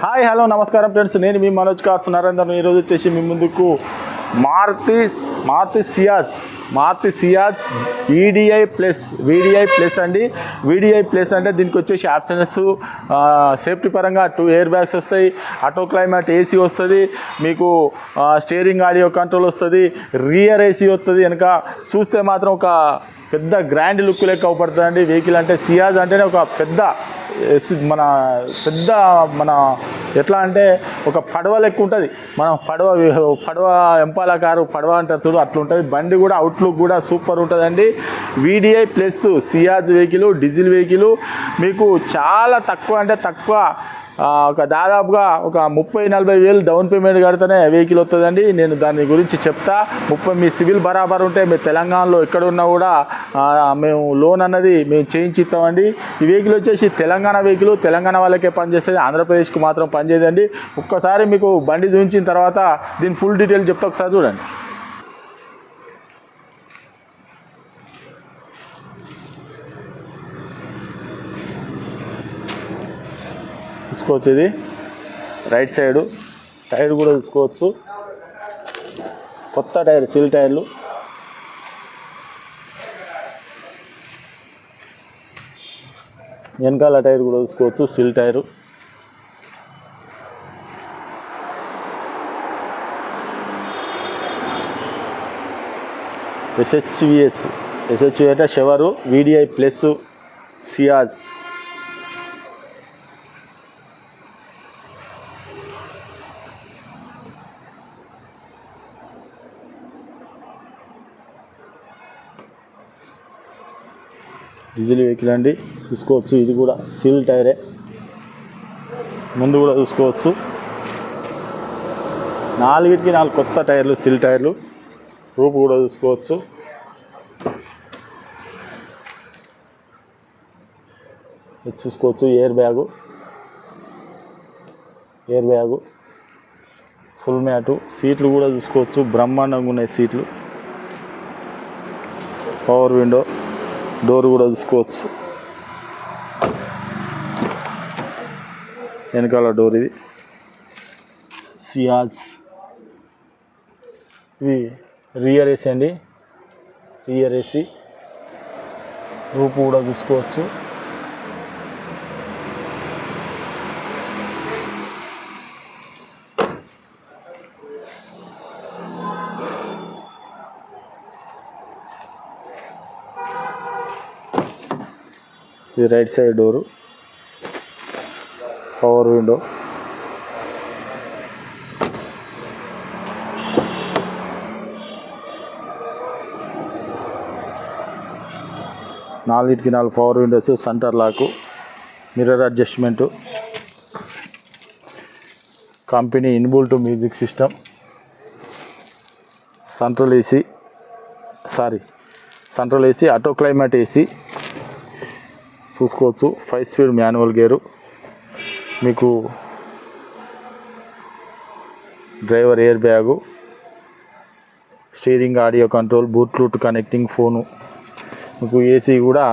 Hi hello నమస్కారం friends, నేను మీ Manoj cars Narender. ఈరోజు వచ్చేసి మీ ముందుకు మారుతి సియాజ్ వీడిఐ ప్లస్ అండి. వీడిఐ ప్లస్ అంటే దీనికి వచ్చేసి ఆప్షన్స్ సేఫ్టీ పరంగా 2 ఎయిర్ బ్యాగ్స్ వస్తాయి, ఆటో క్లైమేట్ ఏసీ వస్తుంది, మీకు స్టీరింగ్ ఆడియో కంట్రోల్ వస్తుంది, రియర్ ఏసీ వస్తుంది. వెనక చూస్తే మాత్రం ఒక పెద్ద గ్రాండ్ లుక్ లెక్క అవుపడుతుందండి వెహికల్. అంటే సియాజ్ అంటేనే ఒక పెద్ద మన ఎట్లా అంటే ఒక పడవ లెక్క ఉంటుంది. మనం పడవ ఎంపాల కారు పడవ అంటారు చూడు, అట్లా ఉంటుంది. బండి కూడా అవుట్లుక్ కూడా సూపర్ ఉంటుందండి. VDI plus Ciaz vehicle, diesel vehicle మీకు చాలా తక్కువ అంటే తక్కువ, దాదాపుగా ఒక 30-40 వేలు డౌన్ పేమెంట్ కడితేనే వెహికల్ వస్తుందండి. నేను దాని గురించి చెప్తా. మీ సివిల్ బరాబర్ ఉంటే మీరు తెలంగాణలో ఎక్కడ ఉన్నా కూడా మేము లోన్ అన్నది మేము చేయించి ఇస్తామండి. ఈ వెహికల్ వచ్చేసి తెలంగాణ వెహికల్, తెలంగాణ వాళ్ళకే పనిచేస్తుంది, ఆంధ్రప్రదేశ్కి మాత్రం పనిచేయదండి. ఒక్కసారి మీకు బండి చూపించిన తర్వాత దీని ఫుల్ డీటెయిల్ చెప్తా, ఒకసారి చూడండి. చూసుకోవచ్చు, ఇది రైట్ సైడు టైర్ కూడా చూసుకోవచ్చు. కొత్త టైర్, సిల్ టైర్లు. వెనకాల టైర్ కూడా చూసుకోవచ్చు, సిల్ టైరు. ఎస్హెచ్వి అంటే షెవరు VDI plus Ciaz. Diesel vehicle అండి, చూసుకోవచ్చు. ఇది కూడా సీల్ టైరే, ముందు కూడా చూసుకోవచ్చు. 4కి 4 కొత్త టైర్లు, సీల్ టైర్లు. రూపు కూడా చూసుకోవచ్చు. ఇది చూసుకోవచ్చు, ఎయిర్ బ్యాగు, ఫుల్ మ్యాటు. సీట్లు కూడా చూసుకోవచ్చు, బ్రహ్మాండంగా ఉన్నాయి సీట్లు. పవర్ విండో, డోర్ కూడా చూసుకోవచ్చు. వెనకాల డోర్. ఇది సియాజ్. ఇది రియర్ ఏసీ అండి, రియర్ ఏసీ. రూపు కూడా చూసుకోవచ్చు. ఇది right side door, power window. నాలుగిటికి 4 power windows, centre lock, mirror adjustment, company inbuilt music system, central AC, auto climate AC చూసుకోవచ్చు. 5 స్పీడ్ మాన్యువల్ గేరు. మీకు driver air bag, steering audio control, Bluetooth connecting phone. మీకు AC కూడా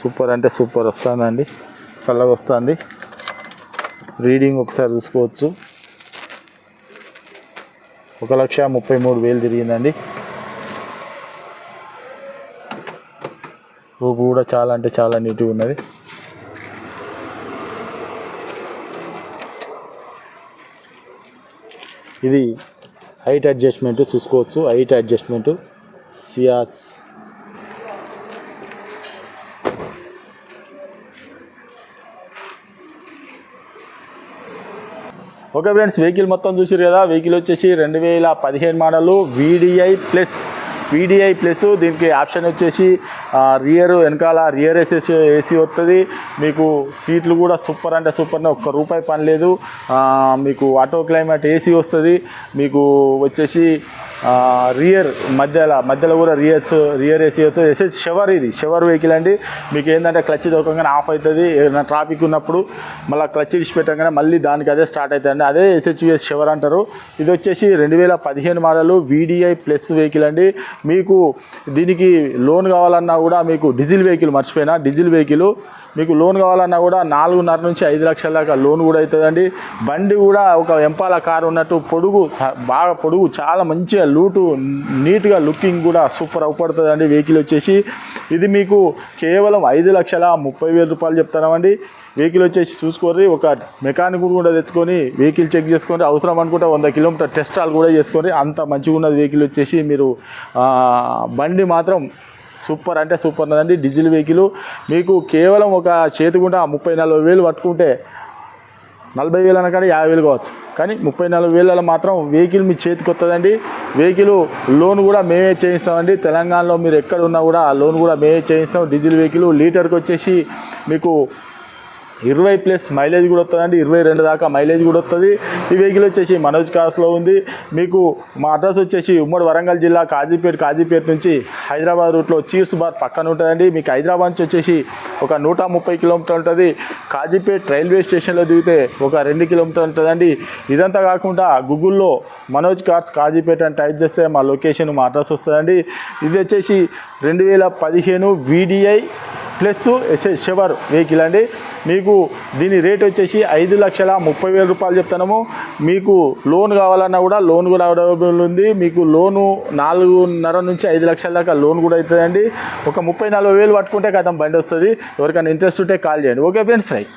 super అంటే super వస్తుందండి, చల్లగా వస్తుంది. Reading ఒకసారి చూసుకోవచ్చు, 1,33,000 తిరిగిందండి. రూపు కూడా చాలా అంటే చాలా నీట్గా ఉన్నది. ఇది హైట్ అడ్జస్ట్మెంట్ చూసుకోవచ్చు, height adjustment Ciaz. Okay friends, vehicle మొత్తం చూసారు కదా. వెహికల్ వచ్చేసి 2015 మోడలు వీడిఐ ప్లస్. దీనికి ఆప్షన్ వచ్చేసి వెనకాల రియర్ ఏసీ వస్తుంది. మీకు సీట్లు కూడా సూపర్ అంటే సూపర్నే, ₹1 పని లేదు. మీకు ఆటో క్లైమేట్ ఏసీ వస్తుంది. మీకు వచ్చేసి మధ్యలో కూడా రియర్ ఏసీ అవుతుంది. షవర్ వెహికల్ అండి. మీకు ఏంటంటే క్లచ్ దొరకగానే ఆఫ్ అవుతుంది, ఏదైనా ట్రాఫిక్ ఉన్నప్పుడు మళ్ళీ క్లచ్ ఇచ్చి పెట్టగానే మళ్ళీ దానికి అదే స్టార్ట్ అవుతుంది, అదే ఎస్హెచ్విఎస్ షవర్ అంటారు. ఇది వచ్చేసి 2015 మోడలు వీడిఐ ప్లస్ వెహికల్ అండి. మీకు దీనికి లోన్ కావాలన్నా కూడా మీకు డీజిల్ వెహికల్ మర్చిపోయినా డీజిల్ వెహికల్ మీకు లోన్ కావాలన్నా కూడా 4.5 నుంచి 5 లక్షల దాకా లోన్ కూడా అవుతుందండి. బండి కూడా ఒక ఎంపాల కారు ఉన్నట్టు బాగా పొడుగు చాలా మంచిగా లూటు నీట్గా లుకింగ్ కూడా సూపర్ అవుపడుతుందండి. వెహికల్ వచ్చేసి ఇది మీకు కేవలం 5,30,000 రూపాయలు చెప్తామండి. వెహికల్ వచ్చేసి చూసుకోర్రి, ఒక మెకానిక్ కూడా తెచ్చుకొని వెహికల్ చెక్ చేసుకొని అవసరం అనుకుంటే 100 కిలోమీటర్ టెస్ట్ ఆల్ కూడా చేసుకొని అంత మంచిగా ఉన్నది వెహికల్ వచ్చేసి. మీరు బండి మాత్రం సూపర్ అంటే సూపర్ ఉన్నదండి. డీజిల్ వెహికల్ మీకు కేవలం ఒక చేతిగుండా 30-40 పట్టుకుంటే 40,000 అనకాడ 50,000 కావచ్చు, కానీ 34,000 మాత్రం వెహికల్ మీ చేతికి వస్తుందండి. వెహికల్ లోన్ కూడా మేమే చేయిస్తామండి. తెలంగాణలో మీరు ఎక్కడ ఉన్నా కూడా ఆ లోన్ కూడా మేమే చేయిస్తాం. డీజిల్ వెహికల్ లీటర్కి వచ్చేసి మీకు 20+ మైలేజ్ కూడా వస్తుందండి. 22 దాకా మైలేజ్ కూడా వస్తుంది. ఈ వెహికల్ వచ్చేసి మనోజ్ కార్స్లో ఉంది. మీకు మా అడ్రస్ వచ్చేసి ఉమ్మడి వరంగల్ జిల్లా కాజీపేట నుంచి హైదరాబాద్ రూట్లో చీర్స్ బార్ పక్కన ఉంటుందండి. మీకు హైదరాబాద్ నుంచి వచ్చేసి ఒక 130 కిలోమీటర్లు ఉంటుంది. కాజీపేట రైల్వే స్టేషన్లో దిగితే ఒక 2 కిలోమీటర్లు ఉంటుందండి. ఇదంతా కాకుండా గూగుల్లో మనోజ్ కార్స్ కాజీపేట అని టైప్ చేస్తే మా లొకేషన్ మా అడ్రస్ వస్తుందండి. ఇది వచ్చేసి 2015 VDI ప్లస్ షవర్ వెహికల్ అండి. మీకు దీని రేట్ వచ్చేసి 5,30,000 రూపాయలు చెప్తున్నాము. మీకు లోన్ కావాలన్నా కూడా లోన్ కూడా అవైలబుల్ ఉంది. మీకు లోను 4.5 నుంచి 5 లక్షల దాకా లోన్ కూడా అవుతుందండి. ఒక 34,000 పట్టుకుంటే కథం బండి వస్తుంది. ఎవరికైనా ఇంట్రెస్ట్ ఉంటే కాల్ చేయండి. Okay friends, right.